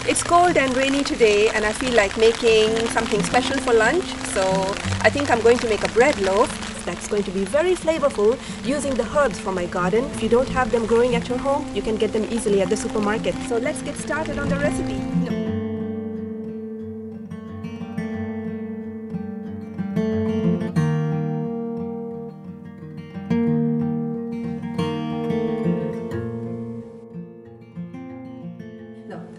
It's cold and rainy today and I feel like making something special for lunch. So I think I'm going to make a bread loaf that's going to be very flavorful using the herbs from my garden. If you don't have them growing at your home, you can get them easily at the supermarket. So let's get started on the recipe.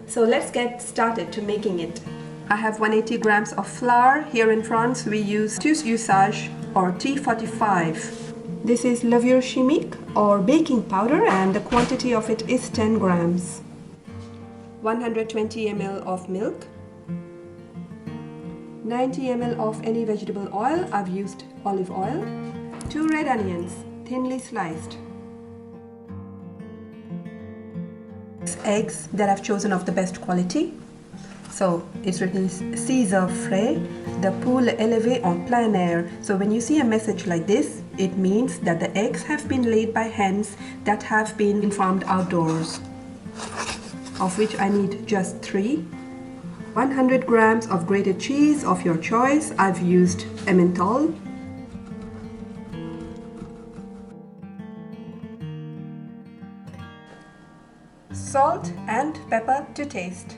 So let's get started to making it. I have 180 grams of flour. Here in France we use tout usage or T45. This is levure chimique or baking powder and the quantity of it is 10 grams. 120 ml of milk. 90 ml of any vegetable oil. I've used olive oil. 2 red onions, thinly sliced. Eggs that I've chosen of the best quality. So it's written César frais, de poule élevée en plein air. So when you see a message like this, it means that the eggs have been laid by hens that have been farmed outdoors, of which I need just 3. 100 grams of grated cheese of your choice. I've used Emmenthal. Salt and pepper to taste.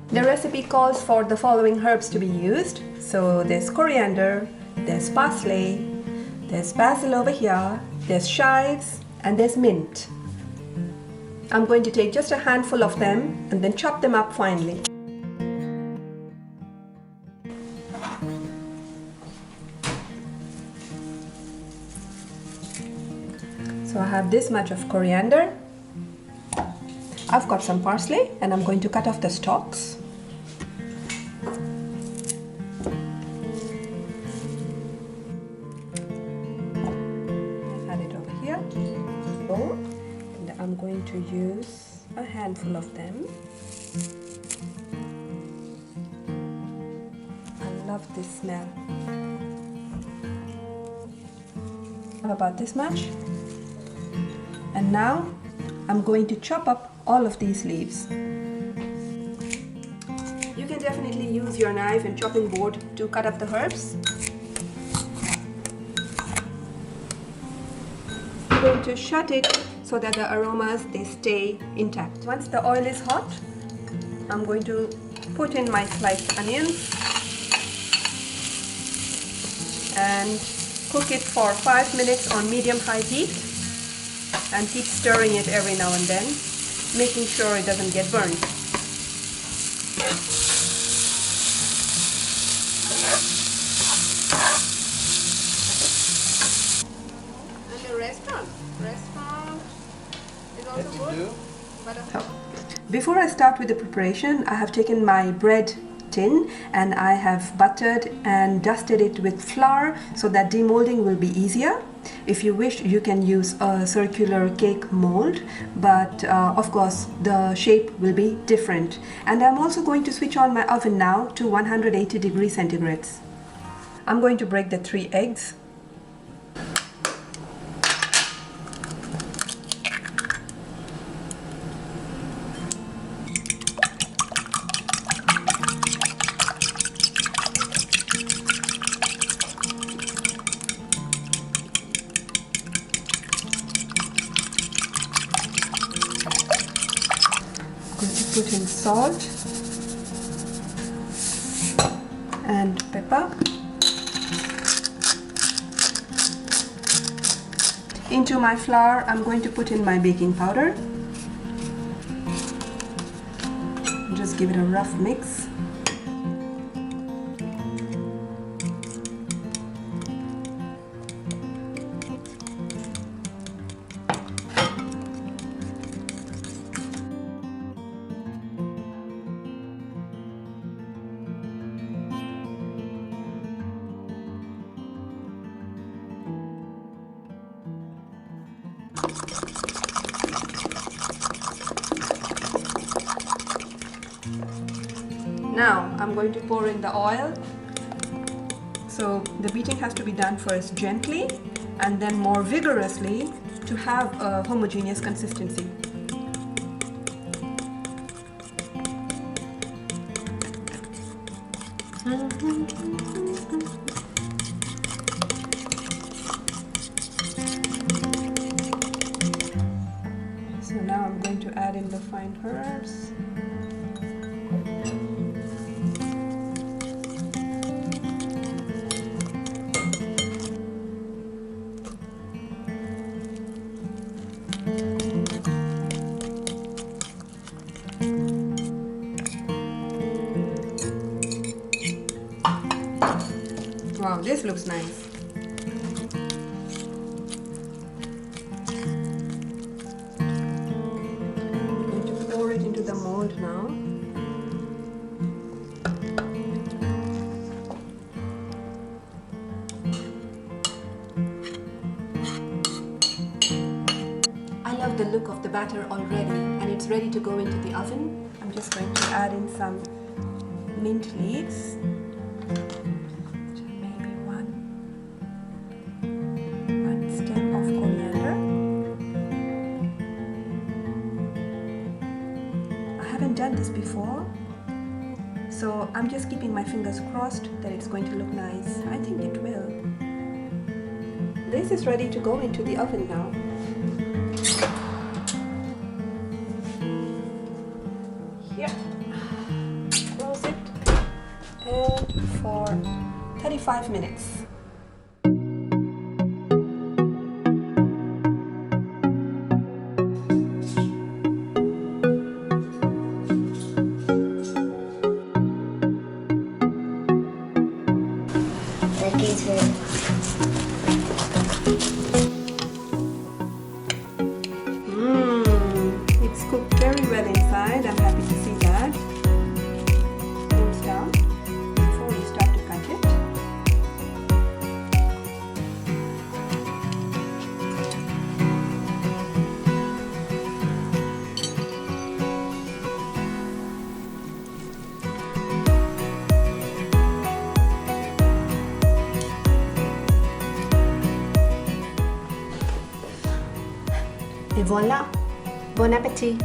The recipe calls for the following herbs to be used. So there's coriander, there's parsley, there's basil over here, there's chives, and there's mint. I'm going to take just a handful of them and then chop them up finely. So I have this much of coriander. I've got some parsley and I'm going to cut off the stalks. Add it over here. And I'm going to use a handful of them. I love this smell. About this much. And now I'm going to chop up all of these leaves. You can definitely use your knife and chopping board to cut up the herbs. I'm going to shut it so that the aromas they stay intact. Once the oil is hot, I'm going to put in my sliced onions and cook it for 5 minutes on medium-high heat and keep stirring it every now and then, making sure it doesn't get burned. And the restaurant is also good. So, before I start with the preparation, I have taken my bread tin and I have buttered and dusted it with flour so that demolding will be easier. If you wish, you can use a circular cake mold, but of course the shape will be different. And I'm also going to switch on my oven now to 180 degrees centigrade. I'm going to break the 3 eggs. Put in salt and pepper. Into my flour, I'm going to put in my baking powder. Just give it a rough mix. Now I'm going to pour in the oil. So the beating has to be done first gently and then more vigorously to have a homogeneous consistency. So now I'm going to add in the fine herbs. Wow, this looks nice. I'm going to pour it into the mold now. I love the look of the batter already, and it's ready to go into the oven. I'm just going to add in some mint leaves. Stem of coriander. I haven't done this before, so I'm just keeping my fingers crossed that it's going to look nice. I think it will. This is ready to go into the oven now. Yeah. Close it, and for 35 minutes. It's cooked very well inside. I'm happy to see that. Close down before you start to cut it. Et voilà, bon appétit!